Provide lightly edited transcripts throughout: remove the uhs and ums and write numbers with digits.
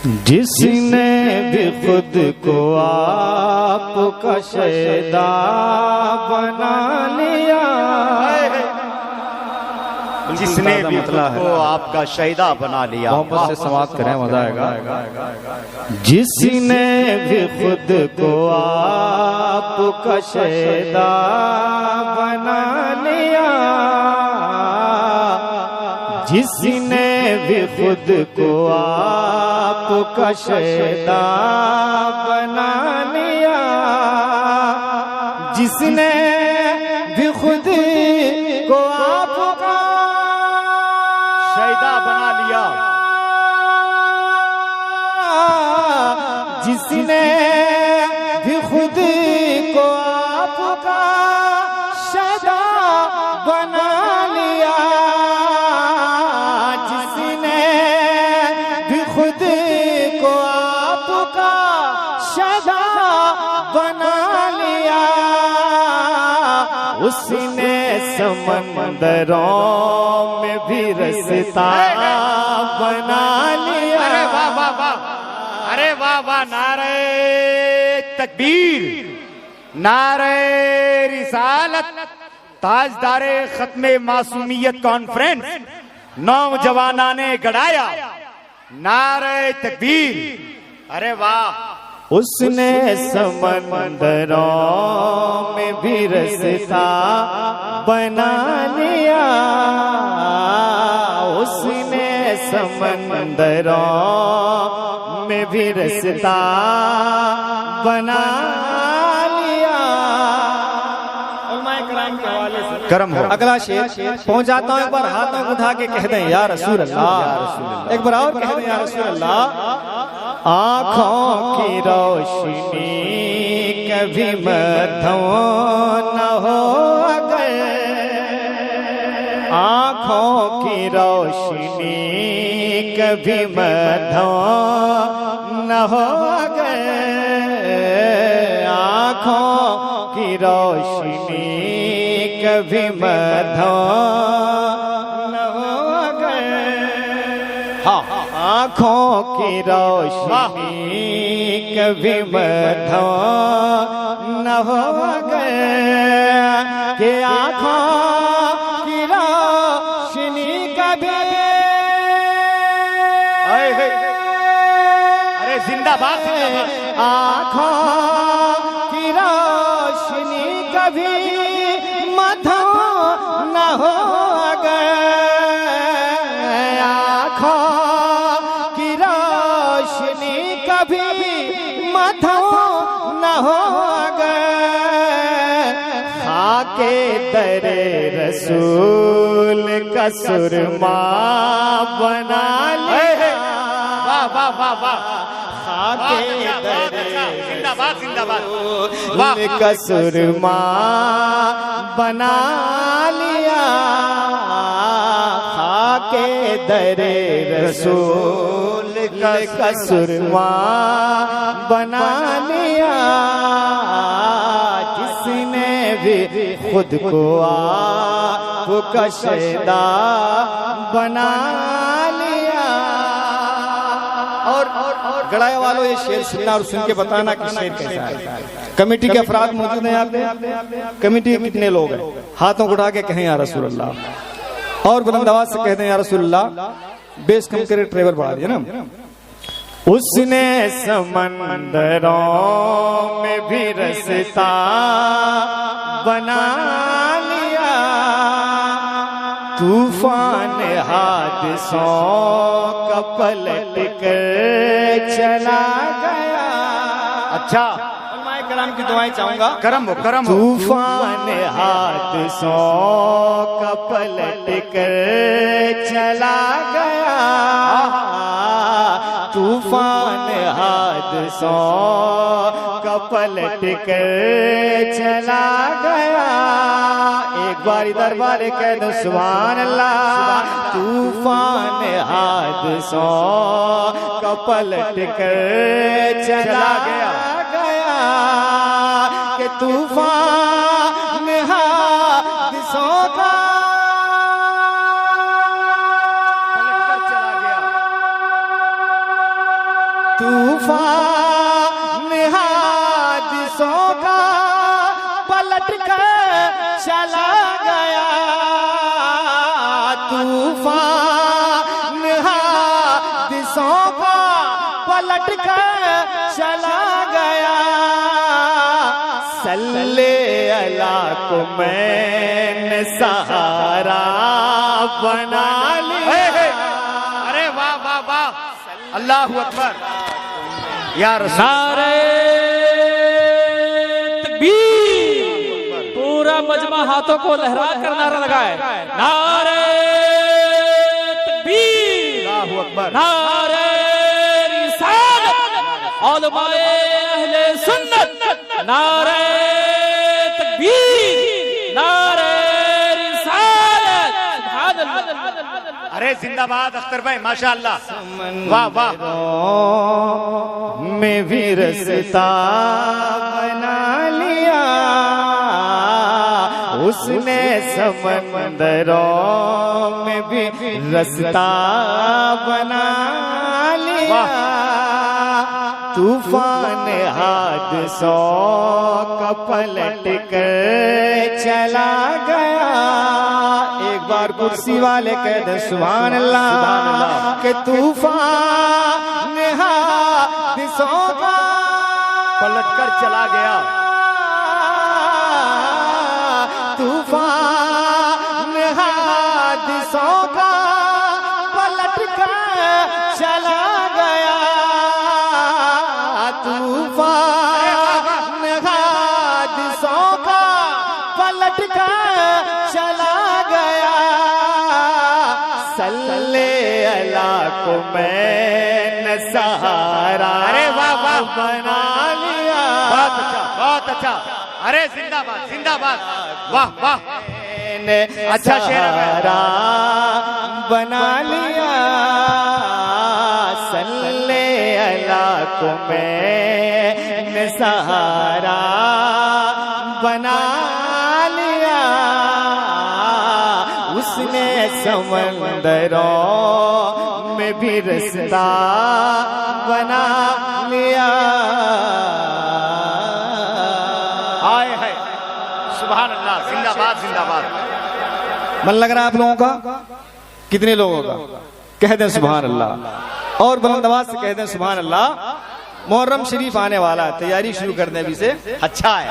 जिसने भी खुद को आपका शैदा बना लिया, जिसने भी खुद को आपका शैदा बना लिया। मोहब्बत से समाप्त करें, मजा आएगा। जिसने भी खुद को आपका शैदा बना लिया, जिसने भी खुद को आपका शैदा बना लिया, जिसने भी खुद को आपका शैदा बना लिया, जिसने भी खुद को आपका शैदा बना लिया, जिसने भी खुद को आपका शैदा बना लिया, उसने समंदरों में भी रास्ता बना लिया। अरे वाह वाह वाह, अरे वाह वाह, नारे तकबीर, नारे रिसालत, ताजदारे खत्मे मासूमियत कॉन्फ्रेंस, नौजवानाने गड़ाया, नारे तकबीर, अरे वाह। उसने समंदरों में भी रास्ता बना लिया, उसने समंदरों में भी रास्ता बना लिया। कर्म हो। अगला शेर पहुंच जाता हूं, एक बार हाथों को उठा के कह दें या रसूल अल्लाह, एक बार और कह दें या रसूल अल्लाह। आँखों की रोशनी कभी मधुर न हो अगर, आँखों की रोशनी कभी मधुर न हो अगर, आँखों की रोशनी कभी मधुर न हो अगर, हाँ, आँखों की रोशनी कभी मधुर न हो अगर, कि आँखों की रोशनी कभी, अरे जिंदाबाद, आँखों की रोशनी कभी मधुर न हो अगर, आँखों की रोशनी कभी मधुर न हो अगर, खाके दरे रसूल का सुरमा बना लिया। वाह वाह वाह वाह, खाके दरे जिंदाबाद जिंदाबाद, रसूल का सुरमा बना लिया, खाके दरे रसूल का सुरमा बना लिया, जिसने भी खुद को आपका शैदा बना लिया। और गड़ाए वालों ये शेर सुनना और सुन के बताना कि शेर कैसा है। कमेटी के अफराद मौजूद हैं यहाँ पे, कमेटी के कितने लोग हैं, हाथों को उठा के कहें या रसूल अल्लाह, और बुलंद आवाज से कह दें या रसूल अल्लाह। बेस कम करे, ट्रेवर बढ़ा दिया ना। उसने समंदरों में भी रास्ता बना लिया, तूफान हादसों का पलट कर चला गया। अच्छा, कलाम की दुआएं चाहूंगा। करम हो, करम हो। तूफान हादसों का पलट कर चला गया, तूफान हादसों का पलट कर चला गया। एक बारी दरबार कह दो सुभान अल्लाह। तूफान हादसों का पलट कर चला गया कि तूफान हादसों का तूफान हादिसों का पलट कर चला गया, तूफान हादिसों का पलट कर चला गया। सल्ले अला को मैंने सहारा बना लिया। अरे वाह वाह वाह, अल्लाह अकबर या रसूल। नारे तकबीर, पूरा मजमा हाथों को लहरा कर नारा लगाए। नारे तकबीर, अल्लाह अकबर। नारे रिसालत, उलमाए अहले सुन्नत। नारे तकबीर, नारे रिसालत, सुभान अल्लाह। अरे जिंदाबाद अख्तर भाई, माशाअल्लाह, वाह वाह। में भी रास्ता बना लिया, उसने समंदरों में भी रास्ता बना लिया। तूफान हादसों का पलट कर चला गया। एक बार कुर्सी वाले कह दे सुभान अल्लाह, के तूफान हादसों का पलट कर चला गया। तूफान हादसों का पलट कर चला गया। तूफान हादसों का पलट कर चला गया। सल्ले अला को मैंने सहारा, अरे वाह वाह, बना लिया। बहुत अच्छा बहुत अच्छा। अरे जिंदाबाद जिंदाबाद, वाह वाह। अच्छा शेर है। सहारा बना लिया। सल्ले अला को मैंने सहारा बना लिया। उसने समंदरों में भी रास्ता बना लिया। हाय हाय, सुभान अल्लाह, जिंदाबाद जिंदाबाद। मन लग रहा है आप लोगों का? कितने लोगों का? कह दें सुभान अल्लाह, और बुलंद आवाज से कह दें सुभान अल्लाह। मुहर्रम शरीफ आने वाला है, तैयारी शुरू कर दें अभी से। अच्छा है।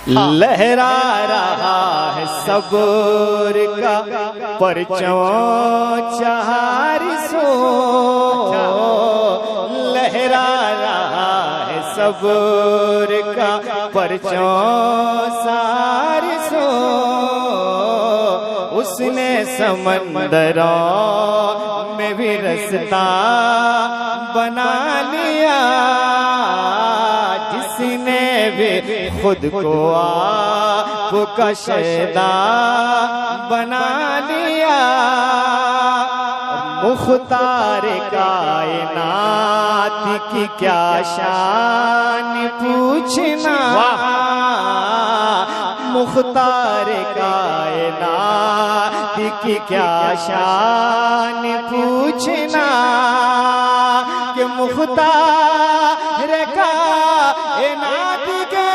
लहरा रहा है सबूर का परचम चारी सो, लहरा रहा है सबूर का परचम सारी सो। उसने समंदरों में भी रास्ता बना लिया। जिसने भी खुद को आपका शैदा बना लिया। मुख्तार कायनात की क्या शान पूछना, मुख्तार कायनात की क्या शान पूछना। कि मुख्तार कायनात के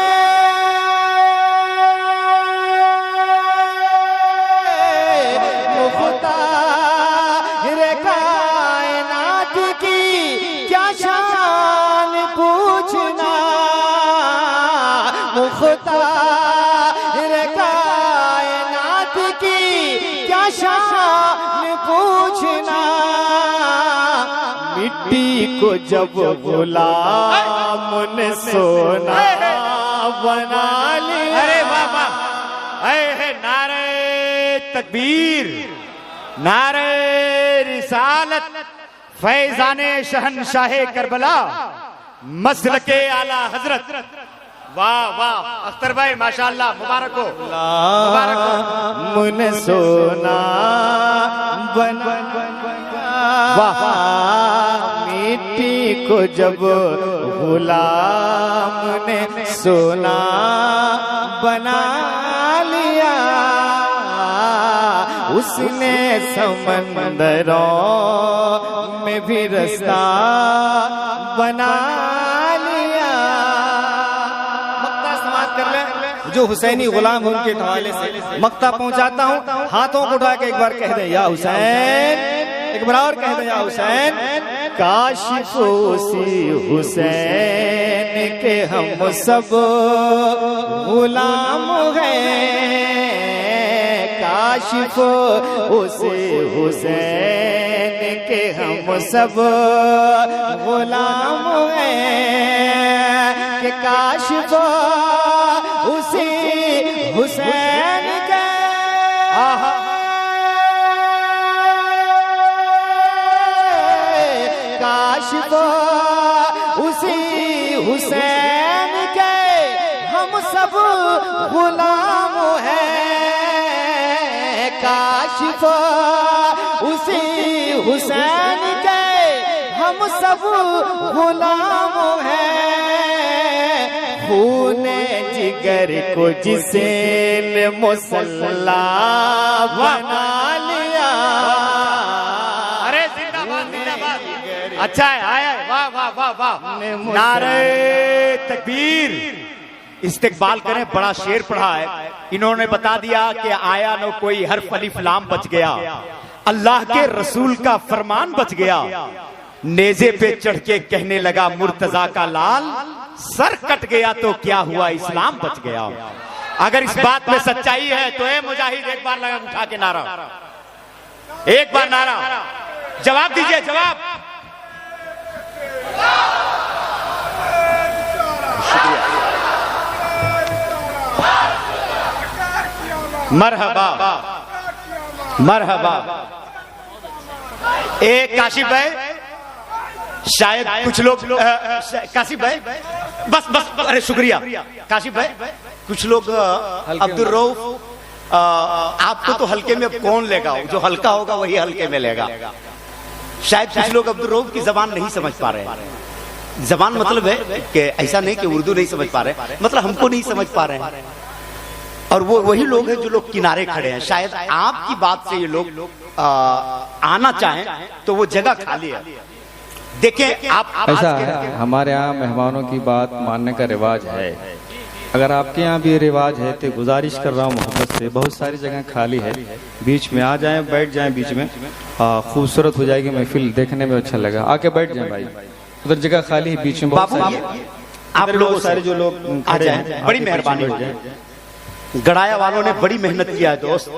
मुख्तार कायनात की क्या शान पूछना। मुख्तार कायनात की क्या शान पूछना। मिट्टी को जब गुलाम ने सोना बना लिया। अरे वाह वाह, है नारे तकबीर, नारे रिसालत, फैजाने शहनशाहे करबला, मसलके आला हजरत। वाह वाह अख्तर भाई, माशाअल्लाह, मुबारक हो मुबारक हो। मुन सोना बना, वाह, मिट्टी को जब गुलाम ने सोना बना लिया। उसने समंदरों में भी रास्ता बना लिया। मक्ता समाप्त कर ले। जो हुसैनी गुलाम है उनके हवाले से मक्ता पहुंचाता हूं। हाथों को उठा के एक बार कह दे या हुसैन, एक बार और कह दे या हुसैन। काशिफ उसी हुसैन के हम सब गुलाम हैं। काशिफ उसी हुसैन के हम सब गुलाम हैं। कि काशिफ उसी हुसैन के काशिफ उसी हुसैन के हम सब गुलाम हैं। काशिफ उसी हुसैन के हम सब गुलाम हैं। खूने जिगर को जिसने मुसल्ला बना लिया। अरे जिंदाबाद जिंदाबाद। अच्छा है, आया है, वाह वाह वाह वाह। नारे तकबीर। इस्तेकबाल करें, बड़ा शेर पढ़ा है इन्होंने। बता दिया कि आया न कोई हर्फ अलिफ लाम बच गया, अल्लाह के रसूल का फरमान बच गया। नेजे पे चढ़ के कहने लगा मुर्तजा का लाल, सर कट गया तो क्या हुआ इस्लाम बच गया। अगर इस बात में सच्चाई है तो ए मुजाहिद एक बार लगा उठा के नारा, एक बार नारा, जवाब दीजिए, जवाब। मरहबा मरहबा। एक काशिफ भाई, शायद कुछ लोग काशिफ भाई, बस बस, अरे शुक्रिया काशिफ भाई। कुछ लोग अब्दुल रऊफ, आपको तो हल्के में अब कौन लेगा, जो हल्का होगा वही हल्के में लेगा। शायद कुछ लोग अब्दुल रऊफ की जबान नहीं समझ पा रहे हैं। जबान मतलब है कि ऐसा नहीं कि उर्दू नहीं समझ पा रहे, मतलब हमको नहीं समझ पा रहे हैं। और वो वही लोग हैं जो लोग किनारे खड़े हैं। शायद आपकी बात से ये लोग आना चाहें तो वो जगह खाली है। देखिए आप ऐसा है, हमारे यहाँ मेहमानों की बात मानने का रिवाज है। अगर आपके यहाँ भी रिवाज है तो गुजारिश कर रहा हूँ मोहब्बत से, बहुत सारी जगह खाली है, बीच में आ जाएं, बैठ जाएं बीच में। खूबसूरत हो जाएगी महफिल, देखने में अच्छा लगा। आके बैठ जाएं भाई, उधर जगह खाली है बीच में। बाबू आप लोग सारे जो लोग आ जाएं, बड़ी मेहरबानी होगी। गड़ाया वालों ने बड़ी मेहनत किया है दोस्त।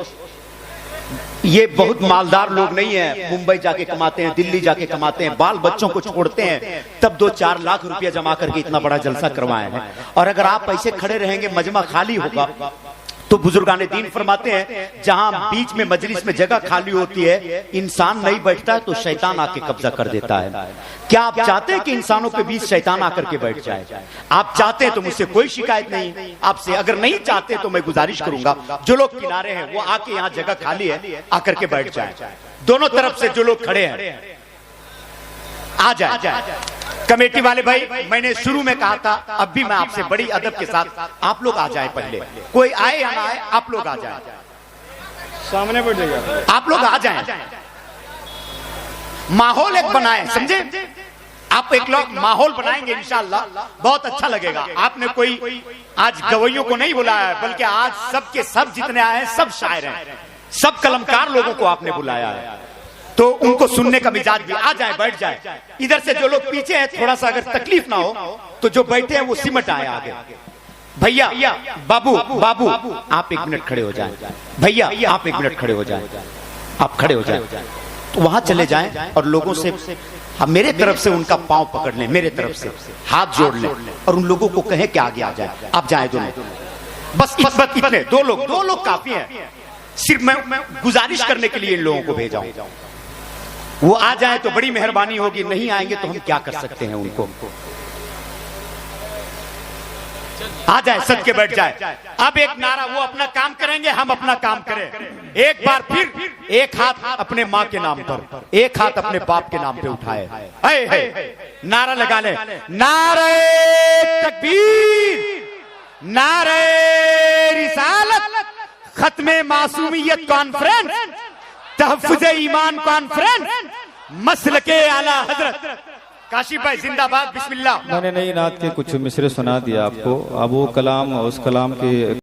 ये बहुत मालदार लोग नहीं है, मुंबई जाके कमाते हैं, दिल्ली जाके कमाते हैं, बाल बच्चों को छोड़ते हैं, तब 2-4 लाख रुपया जमा करके इतना बड़ा जलसा करवाए हैं। और अगर आप ऐसे खड़े रहेंगे, मजमा खाली होगा। तो बुजुर्गाने दीन फरमाते हैं जहां बीच में मजलिस में जगह खाली होती है, इंसान नहीं बैठता तो शैतान आके कब्जा कर देता है। क्या आप चाहते हैं कि इंसानों के बीच शैतान आकर के बैठ जाए? आप चाहते हैं तो मुझसे कोई शिकायत नहीं आपसे। अगर नहीं चाहते तो मैं गुजारिश करूंगा जो लोग किनारे हैं वो आके यहाँ जगह खाली है आकर के बैठ जाए। दोनों तरफ से जो लोग खड़े हैं आ जाए। कमेटी वाले भाई, मैंने शुरू में कहा था, अब भी मैं आपसे बड़ी अदब के साथ, आप लोग आ जाए। पहले कोई आए या ना आए, आप लोग आ जाए, सामने बैठ जाइए, आप लोग आ जाए। माहौल एक बनाए, समझे? आप एक लोग माहौल बनाएंगे इंशाअल्लाह, बहुत अच्छा लगेगा। आपने कोई आज गवैयों को नहीं बुलाया है, बल्कि आज सबके सब जितने आए हैं सब शायर हैं, सब कलमकार लोगों को आपने बुलाया है, तो उनको सुनने का मिजाज भी। आ जाए, बैठ जाए। इधर से जो लोग पीछे हैं, थोड़ा सा अगर तकलीफ ना हो तो जो बैठे हैं वो सिमट आए आगे। भैया, बाबू बाबू आप 1 मिनट खड़े हो जाएं। भैया आप 1 मिनट खड़े हो जाएं, आप खड़े हो जाएं, तो वहां चले जाएं और लोगों से मेरे तरफ से उनका पांव पकड़ लें, मेरे तरफ से हाथ जोड़ लें और उन लोगों को कहें कि आगे आ जाए। आप जाए दोनों, बस इतने 2 लोग काफी हैं। सिर्फ मैं गुजारिश करने के लिए इन लोगों को भेजा हूं, वो आ जाए तो बड़ी मेहरबानी होगी। नहीं आएंगे तो हम क्या कर सकते हैं उनको। आ जाए, सद के बैठ जाए। अब एक नारा, वो अपना काम करेंगे, हम अपना काम करें। एक बार फिर एक हाथ अपने माँ के नाम पर, एक हाथ अपने बाप के नाम पे उठाए, नारा लगा ले। नारे तकबीर, नारे रिसालत, खत्मे मासूमियत कॉन्फ्रेंस, तहफ्फुज़े ईमान कॉन्फ्रेंस, मसलके आला हजरत। काशिफ भाई जिंदाबाद, बिस्मिल्लाह। मैंने नई नात के कुछ मिसरे सुना दिया आपको। अब वो कलाम उस कलाम के